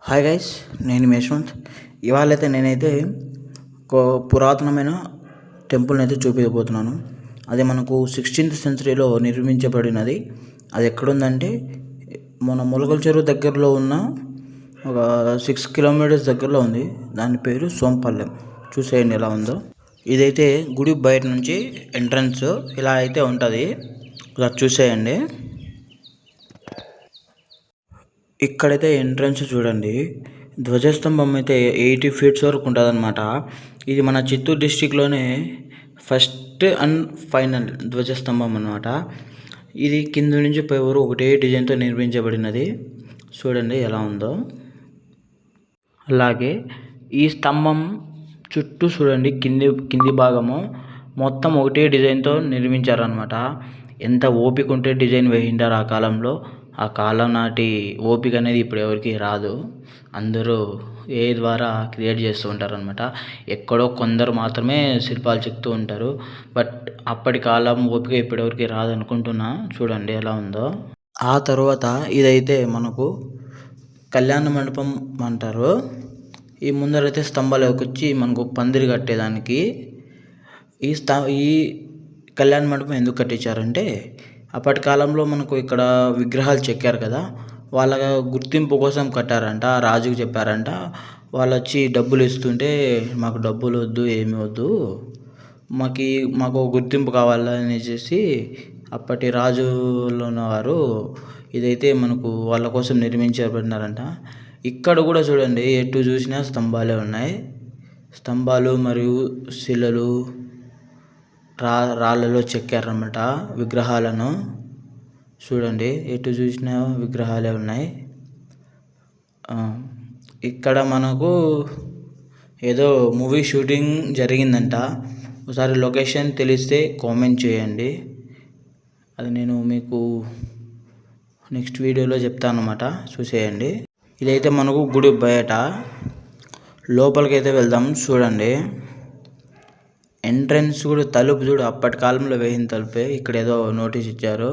Hi guys, నేను మీ యశ్వంత్. ఇవాళైతే నేనైతే ఒక పురాతనమైన టెంపుల్ని అయితే చూపించబోతున్నాను. అది మనకు 16th సెంచరీలో నిర్మించబడినది. అది ఎక్కడుందంటే మన ములగల చెరువు దగ్గరలో ఉన్న ఒక 6 కిలోమీటర్స్ దగ్గరలో ఉంది. దాని పేరు సోంపల్లెం. చూసేయండి ఎలా ఉందో. ఇదైతే గుడి బయట నుంచి ఎంట్రన్స్ ఇలా అయితే ఉంటుంది. ఇలా చూసేయండి. ఇక్కడైతే ఎంట్రన్స్ చూడండి, ధ్వజస్తంభం అయితే 80 feet వరకు ఉంటుంది అనమాట. ఇది మన చిత్తూరు డిస్టిక్లోనే ఫస్ట్ అండ్ ఫైనల్ ధ్వజస్తంభం అనమాట. ఇది కింద నుంచి పై వరకు ఒకటే డిజైన్తో నిర్మించబడినది. చూడండి ఎలా ఉందో. అలాగే ఈ స్తంభం చుట్టూ చూడండి, కింది భాగము మొత్తం ఒకటే డిజైన్తో నిర్మించారనమాట. ఎంత ఓపిక ఉంటే డిజైన్ వేయింటారు ఆ కాలంలో. ఆ కాలం నాటి ఓపిక అనేది ఇప్పుడు ఎవరికి రాదు. అందరూ ఏ ద్వారా క్రియేట్ చేస్తూ ఉంటారు అనమాట. ఎక్కడో కొందరు మాత్రమే శిల్పాలు చెక్తూ ఉంటారు. బట్ అప్పటి కాలం ఓపిక ఇప్పుడు ఎవరికి రాదు అనుకుంటున్నా. చూడండి ఎలా ఉందో. ఆ తర్వాత ఇదైతే మనకు కళ్యాణ మండపం అంటారు. ఈ ముందరైతే స్తంభాలు వచ్చి మనకు పందిరి కట్టేదానికి ఈ కళ్యాణ మండపం ఎందుకు కట్టించారంటే, అప్పటి కాలంలో మనకు ఇక్కడ విగ్రహాలు చెక్కారు కదా, వాళ్ళ గుర్తింపు కోసం కట్టారంట. రాజుకు చెప్పారంట. వాళ్ళు వచ్చి డబ్బులు ఇస్తుంటే, మాకు డబ్బులు వద్దు, ఏమి వద్దు, మాకు గుర్తింపు కావాలనేసి అప్పటి రాజులు ఉన్నవారు ఇదైతే మనకు వాళ్ళ కోసం నిర్మించబడినారంట. ఇక్కడ కూడా చూడండి, ఎటు చూసినా స్తంభాలే ఉన్నాయి. స్తంభాలు మరియు శిలలు రాళ్ళలో చెక్కారన్నమాట విగ్రహాలను. చూడండి, ఎటు చూసినా విగ్రహాలే ఉన్నాయి. ఇక్కడ మనకు ఏదో మూవీ షూటింగ్ జరిగిందంట. ఒకసారి లొకేషన్ తెలిస్తే కామెంట్ చేయండి. అది నేను మీకు నెక్స్ట్ వీడియోలో చెప్తాను అన్నమాట. చూసేయండి. ఇదైతే మనకు గుడి బయట. లోపలికైతే వెళ్దాం. చూడండి, ఎంట్రన్స్ కూడా తలుపు చూడు, అప్పటి కాలంలో వేసిన తలుపే. ఇక్కడ ఏదో నోటీస్ ఇచ్చారు.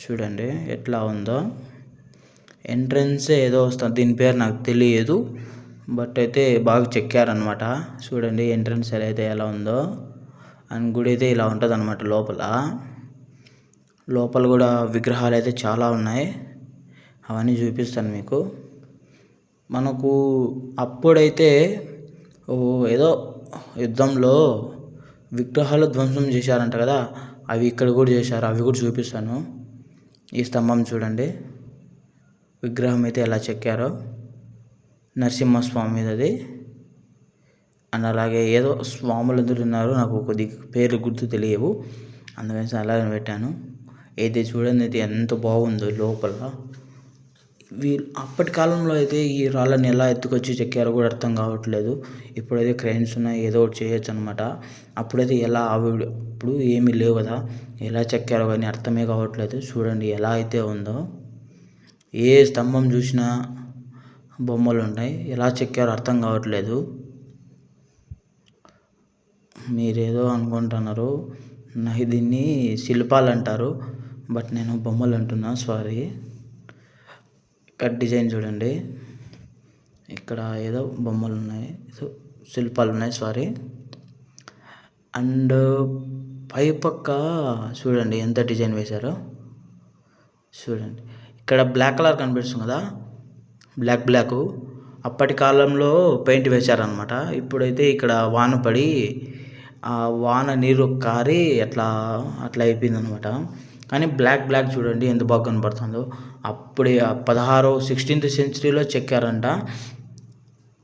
చూడండి ఎట్లా ఉందో. ఎంట్రన్స్ ఏదో వస్తుంది, దీని పేరు నాకు తెలియదు, బట్ అయితే బాగా చెక్కారనమాట. చూడండి ఎంట్రన్స్ ఎలా ఉందో. అండ్ గుడి అయితే ఇలా ఉంటుంది అనమాట. లోపల కూడా విగ్రహాలు అయితే చాలా ఉన్నాయి. అవన్నీ చూపిస్తాను మీకు. మనకు అప్పుడైతే ఏదో యుద్ధంలో విగ్రహాలు ధ్వంసం చేశారంట కదా, అవి ఇక్కడ కూడా చేశారు. అవి కూడా చూపిస్తాను. ఈ స్తంభం చూడండి, విగ్రహం అయితే ఎలా చెక్కారో. నరసింహస్వామి అది. అండ్ అలాగే ఏదో స్వాములు అందరూ ఉన్నారు, నాకు కొద్ది పేర్లు గుర్తు తెలియవు, అందుకని అలాగే పెట్టాను. అయితే చూడండి, ఇది ఎంత బాగుందో లోపల. అప్పటి కాలంలో అయితే ఈ రాళ్ళని ఎలా ఎత్తుకొచ్చి చెక్కారో కూడా అర్థం కావట్లేదు. ఇప్పుడైతే క్రైన్స్ ఉన్నాయి, ఏదో ఒకటి చేయొచ్చు అనమాట. అప్పుడైతే ఇప్పుడు ఏమీ లేవు కదా, ఎలా చెక్కారో కానీ అర్థమే కావట్లేదు. చూడండి ఎలా అయితే ఉందో. ఏ స్తంభం చూసినా బొమ్మలు ఉన్నాయి, ఎలా చెక్కారో అర్థం కావట్లేదు. మీరేదో అనుకుంటున్నారు, దీన్ని శిల్పాలు అంటారు, బట్ నేను బొమ్మలు అంటున్నా, సారీ. ఇక్కడ డిజైన్ చూడండి, ఇక్కడ ఏదో బొమ్మలు ఉన్నాయి, శిల్పాలు ఉన్నాయి, సారీ. అండ్ పై పక్క చూడండి ఎంత డిజైన్ వేశారో. చూడండి, ఇక్కడ బ్లాక్ కలర్ కనిపిస్తుంది కదా, బ్లాక్. అప్పటి కాలంలో పెయింట్ వేశారనమాట. ఇప్పుడైతే ఇక్కడ వాన పడి ఆ వాన నీరు కారి అట్లా అయిపోయిందనమాట. కానీ బ్లాక్ చూడండి ఎంత బాగా కనపడుతుందో. అప్పుడే 16th సెంచరీలో చెక్కారంట.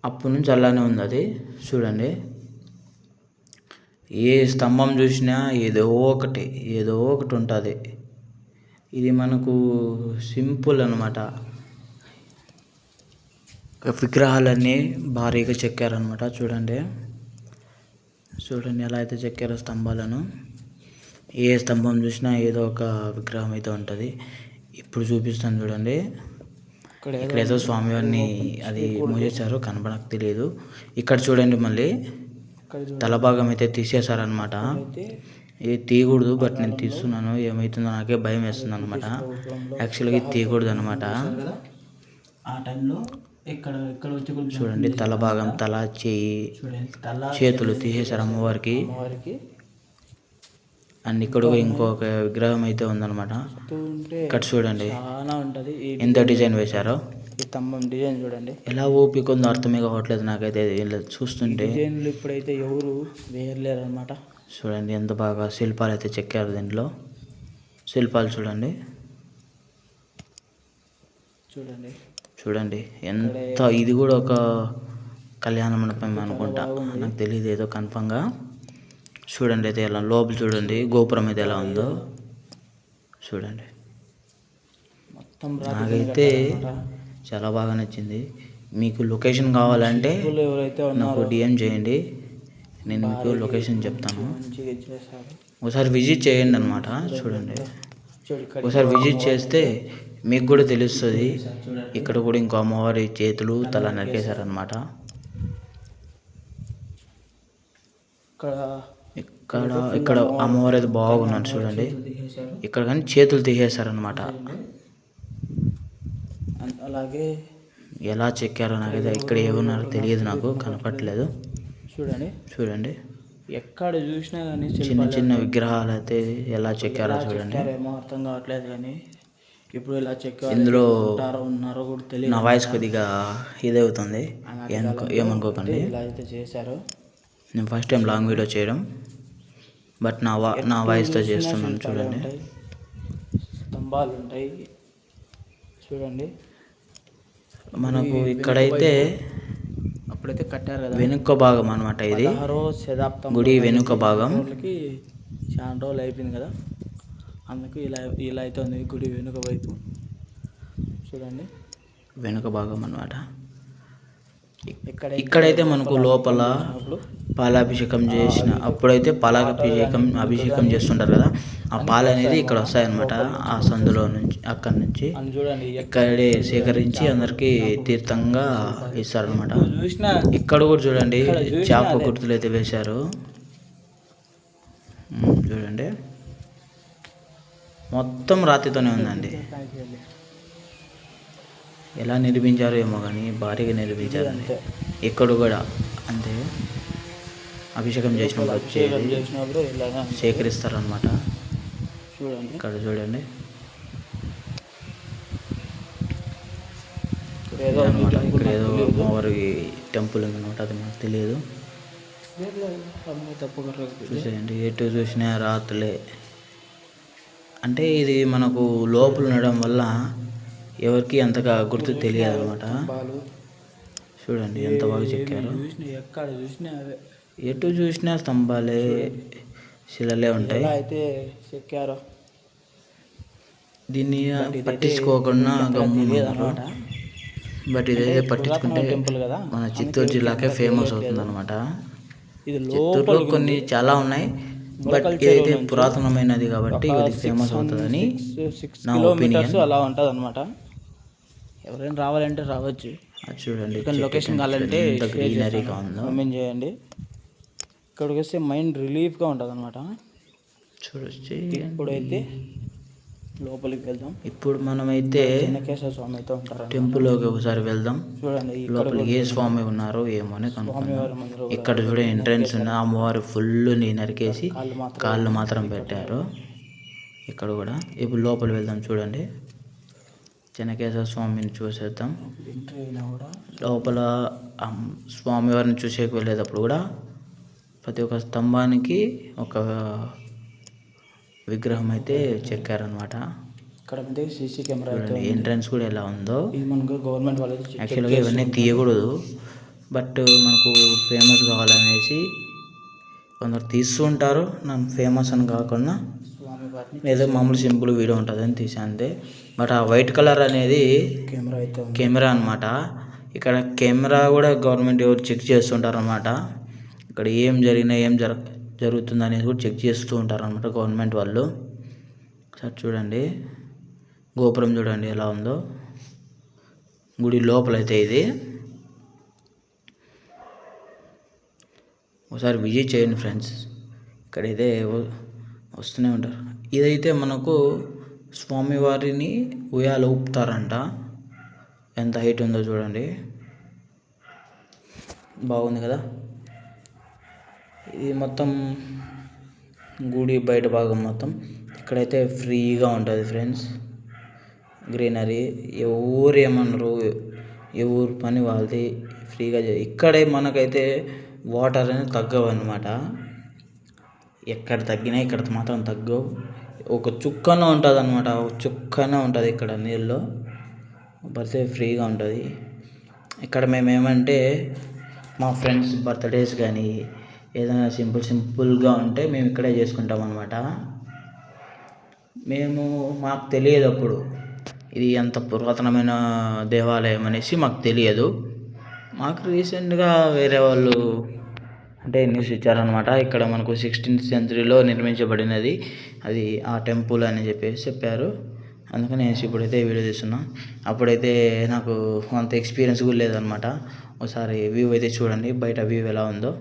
అప్పటి నుంచి అలానే ఉంది అది. చూడండి, ఏ స్తంభం చూసినా ఏదో ఒకటి ఉంటుంది. ఇది మనకు సింపుల్ అనమాట. విగ్రహాలన్నీ భారీగా చెక్కారనమాట. చూడండి ఎలా అయితే చెక్కారో స్తంభాలను. ఏ స్తంభం చూసినా ఏదో ఒక విగ్రహం అయితే ఉంటుంది. ఇప్పుడు చూపిస్తాను చూడండి. ఇక్కడ ఏదో స్వామివారిని అది మూసేశారు, కనపడకు తెలియదు. ఇక్కడ చూడండి, మళ్ళీ తలభాగం అయితే తీసేశారనమాట. ఇది తీయకూడదు, బట్ నేను తీస్తున్నాను. ఏమవుతుందో నాకే భయం వేస్తుంది అనమాట. యాక్చువల్గా ఇది తీయకూడదు అనమాట. ఆ టైంలో ఇక్కడ ఇక్కడ వచ్చి కూడా చూడండి తల భాగం, తల, చేయి, చేతులు తీసేశారు అమ్మవారికి. అండ్ ఇక్కడ కూడా ఇంకొక విగ్రహం అయితే ఉందన్నమాట. ఇక్కడ చూడండి చాలా ఉంటది. ఎంత డిజైన్ వేశారో. ఈ స్తంభం డిజైన్ చూడండి ఎలా ఓపిక ఉందో అర్థమే కావట్లేదు నాకైతే చూస్తుంటే. డిజైన్లు ఇప్పుడైతే ఎవరు వేయలేరు అనమాట. చూడండి ఎంత బాగా శిల్పాలు అయితే చెక్కారు దీంట్లో. శిల్పాలు చూడండి చూడండి చూడండి ఎంత. ఇది కూడా ఒక కళ్యాణ మండపం అనుకుంటా, నాకు తెలియదు ఏదో కన్ఫామ్గా. చూడండి అయితే ఎలా లోపల చూడండి గోపురం అయితే ఎలా ఉందో చూడండి. నాకైతే చాలా బాగా నచ్చింది. మీకు లొకేషన్ కావాలంటే నాకు డిఎం చేయండి, నేను మీకు లొకేషన్ చెప్తాను. ఒకసారి విజిట్ చేయండి అనమాట. చూడండి ఒకసారి విజిట్ చేస్తే మీకు కూడా తెలుస్తుంది. ఇక్కడ కూడా ఇంకో అమ్మవారి చేతులు, తల నరికేశారనమాట. ఇక్కడ ఇక్కడ అమ్మవారు అయితే బాగున్నారు చూడండి. ఇక్కడ కానీ చేతులు తీసేశారనమాట. అలాగే ఎలా చెక్కారో నాకైతే ఇక్కడ ఏమన్నారో తెలియదు, నాకు కనపట్లేదు. చూడండి చూడండి ఎక్కడ చూసినా కానీ చిన్న చిన్న విగ్రహాలు అయితే ఎలా చెక్కారో చూడండి. ఏమో అర్థం కావట్లేదు కానీ ఇప్పుడు ఇలా చెక్కారు. ఇందులో ఉన్నారో కూడా తెలియదు. నా వాయిస్ కొద్దిగా ఇదవుతుంది, ఏమనుకోకండి. ఇలా అయితే చేశారు. నేను ఫస్ట్ టైం లాంగ్ వీడియో చేయడం, బట్ నా వాయిస్తో చేస్తున్నాను. చూడండి స్తంభాలు ఉంటాయి చూడండి. మనకు ఇక్కడైతే అప్పుడైతే కట్టారు కదా వెనుక భాగం అనమాట. ఇది 16వ శతాబ్దం గుడి వెనుక భాగం. చాలా రోజులు అయిపోయింది కదా, అందుకు ఇలా ఇలా అవుతుంది గుడి వెనుక వైపు. చూడండి వెనుక భాగం అనమాట. ఇక్కడైతే మనకు లోపల పాలాభిషేకం చేసిన అప్పుడైతే అభిషేకం చేస్తుంటారు కదా, ఆ పాలు అనేది ఇక్కడ వస్తాయన్నమాట. ఆ సందులో నుంచి అక్కడి నుంచి ఇక్కడే సేకరించి అందరికి తీర్థంగా ఇస్తారనమాట. ఇక్కడ కూడా చూడండి చేప గుర్తులు అయితే వేశారు చూడండి. మొత్తం రాతితోనే ఉందండి. ఎలా నిర్మించారో ఏమో కానీ భారీగా నిర్మించారండి. ఇక్కడ కూడా అంతే, అభిషేకం చేసినప్పుడు వచ్చేది సేకరిస్తారనమాట. చూడండి ఇక్కడ చూడండి ఇక్కడ ఏదో అమ్మవారి టెంపుల్ ఉందన్నమాట, అది మనకు తెలియదు. చూసేయండి ఎటు చూసినా రాత్రులే. అంటే ఇది మనకు లోపల ఉండడం వల్ల ఎవరికి అంతగా గుర్తు తెలియదు అనమాట. చూడండి ఎంత బాగా చెక్కారు. ఎటు చూసినా స్తంభాలే, శిలలే ఉంటాయి. అయితే చెక్కారు. దీన్ని పట్టించుకోకుండా గమ్మున్నారు. బట్ ఇదైతే పట్టించుకుంటే మన చిత్తూరు జిల్లాకే ఫేమస్ అవుతుంది అనమాట. చిత్తూరులో కొన్ని చాలా ఉన్నాయి, బట్ ఇదైతే పురాతనమైనది కాబట్టి ఇది ఫేమస్ అవుతుందని నా ఒపీనియన్. అలా ఉంటుంది అనమాట. ఎవరైనా రావాలంటే రావచ్చు. చూడండి లొకేషన్ కావాలంటే గ్రీనరీగా ఉందో కామెంట్ చేయండి. ఇక్కడికి వస్తే మైండ్ రిలీఫ్గా ఉంటుంది అనమాట. చూడొచ్చు. ఇప్పుడైతే లోపలికి వెళ్దాం. ఇప్పుడు మనమైతే చెన్నకేశ్వర స్వామి అయితే ఉంటారు టెంపుల్లోకి ఒకసారి వెళ్దాం. చూడండి లోపల ఏ స్వామి ఉన్నారో ఏమో అని కనుక్కుందాం. ఇక్కడ చూడే ఎంట్రన్స్ ఉన్న అమ్మవారు ఫుల్ నరికేసి కాళ్ళు మాత్రం పెట్టారు. ఇక్కడ కూడా ఇప్పుడు లోపల వెళ్దాం. చూడండి చెన్నకేశ్వర స్వామిని చూసేద్దాం. లోపల స్వామివారిని చూసేకి వెళ్ళేటప్పుడు కూడా ప్రతి ఒక్క స్తంభానికి ఒక విగ్రహం అయితే చెక్కారనమాట. ఇక్కడ సీసీ కెమెరా ఎంట్రన్స్ కూడా ఎలా ఉందో. ఇది మనకు గవర్నమెంట్ వాళ్ళు యాక్చువల్గా ఇవన్నీ తీయకూడదు, బట్ మనకు ఫేమస్ కావాలనేసి కొందరు తీస్తూ ఉంటారు. నన్ను ఫేమస్ అని కాకుండా ఏదో మామూలు సింపుల్ వీడియో ఉంటుందని తీసాను అంతే. బట్ ఆ వైట్ కలర్ అనేది కెమెరా అనమాట. ఇక్కడ కెమెరా కూడా గవర్నమెంట్ ఎవరు చెక్ చేస్తుంటారు అనమాట. ఇక్కడ ఏం జరిగినా ఏం జరుగుతుంది అనేది కూడా చెక్ చేస్తూ ఉంటారు అనమాట గవర్నమెంట్ వాళ్ళు. సార్ చూడండి గోపురం చూడండి ఎలా ఉందో. గుడి లోపలైతే ఇది ఒకసారి విజిట్ చేయండి ఫ్రెండ్స్. ఇక్కడైతే వస్తూనే ఉంటారు. ఇదైతే మనకు స్వామివారిని ఉయ్యాల ఊపుతారంట. ఎంత హైట్ ఉందో చూడండి. బాగుంది కదా. ఇది మొత్తం గుడి బయట భాగం మొత్తం. ఇక్కడైతే ఫ్రీగా ఉంటుంది ఫ్రెండ్స్, గ్రీనరీ. ఎవరు ఏమన్నారు, ఎవరు పని వాళ్ళది, ఫ్రీగా ఇక్కడే మనకైతే వాటర్ అనేది తగ్గవు అన్నమాట. ఎక్కడ తగ్గినా ఇక్కడ మాత్రం తగ్గవు. ఒక చుక్కన ఉంటుంది అన్నమాట, ఒక చుక్కన ఉంటుంది ఇక్కడ నీళ్ళు. బర్త్డే ఫ్రీగా ఉంటుంది ఇక్కడ. మేము ఏమంటే మా ఫ్రెండ్స్ బర్త్డేస్ కానీ ఏదైనా సింపుల్గా ఉంటే మేము ఇక్కడే చేసుకుంటాం అన్నమాట. మాకు తెలియదు అప్పుడు ఇది ఎంత పురాతనమైన దేవాలయం అనేసి మాకు తెలియదు. మాకు రీసెంట్గా వేరే వాళ్ళు అంటే న్యూస్ ఇచ్చారనమాట. ఇక్కడ మనకు 16th centuryలో నిర్మించబడినది అది ఆ టెంపుల్ అని చెప్పారు. అందుకని నేను ఇప్పుడైతే వీడియో తీస్తున్నా. అప్పుడైతే నాకు అంత ఎక్స్పీరియన్స్ కూడా లేదనమాట. ఒకసారి వ్యూ అయితే చూడండి, బయట వ్యూ ఎలా ఉందో.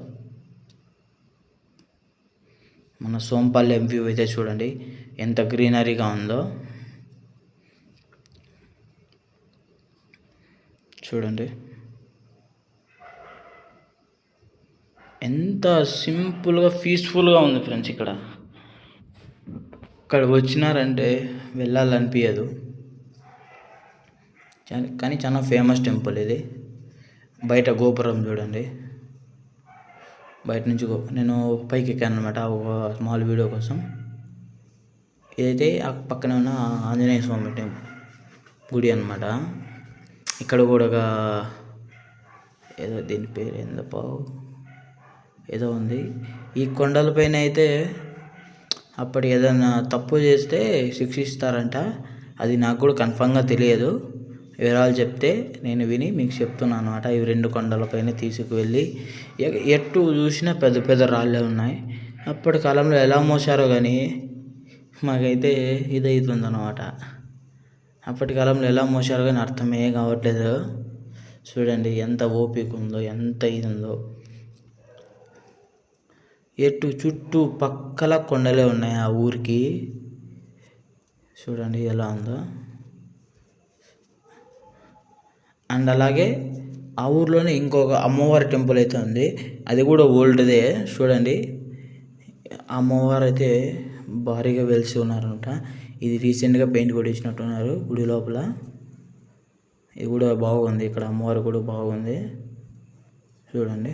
మన సోంపల్లెం వ్యూ అయితే చూడండి ఎంత గ్రీనరీగా ఉందో. చూడండి ఎంత సింపుల్గా పీస్ఫుల్గా ఉంది ఫ్రెండ్స్. ఇక్కడ వచ్చినారంటే వెళ్ళాలనిపించదు. కానీ చాలా ఫేమస్ టెంపుల్ ఇది. బయట గోపురం చూడండి, బయట నుంచి నేను పైకి ఎక్కాను అనమాట ఒక స్మాల్ వీడియో కోసం. ఇదైతే ఆ పక్కన ఉన్న ఆంజనేయ స్వామి గుడి అనమాట. ఇక్కడ కూడా ఒక ఏదో దీని పేరు ఏదో ఉంది. ఈ కొండలపైన అయితే అప్పటి ఏదైనా తప్పు చేస్తే శిక్షిస్తారంట. అది నాకు కూడా కన్ఫామ్గా తెలియదు, వివరాలు చెప్తే నేను విని మీకు చెప్తున్నాను అనమాట. ఇవి 2 కొండలపైన తీసుకువెళ్ళి ఎటు చూసినా పెద్ద పెద్ద రాళ్ళే ఉన్నాయి. అప్పటి కాలంలో ఎలా మోసారో కానీ మాకైతే ఇదవుతుంది అనమాట. అప్పటి కాలంలో ఎలా మోసారో కానీ అర్థమే కావట్లేదు. చూడండి ఎంత ఓపిక ఉందో, ఎంత ఇది ఉందో. చుట్టూ పక్కల కొండలే ఉన్నాయి ఆ ఊరికి. చూడండి ఎలా ఉందో. అండ్ అలాగే ఆ ఊర్లోనే ఇంకొక అమ్మవారి టెంపుల్ అయితే ఉంది, అది కూడా ఓల్డ్దే. చూడండి అమ్మవారు అయితే భారీగా వెలిసి ఉన్నారనమాట. ఇది రీసెంట్గా పెయింట్ కొట్టించినట్టున్నారు గుడి లోపల. ఇది కూడా బాగుంది, ఇక్కడ అమ్మవారు కూడా బాగుంది. చూడండి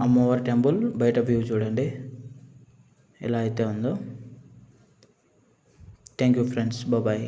అమ్మవారి టెంపుల్ బయట వ్యూ చూడండి ఎలా అయితే ఉందో. Thank you friends, bye.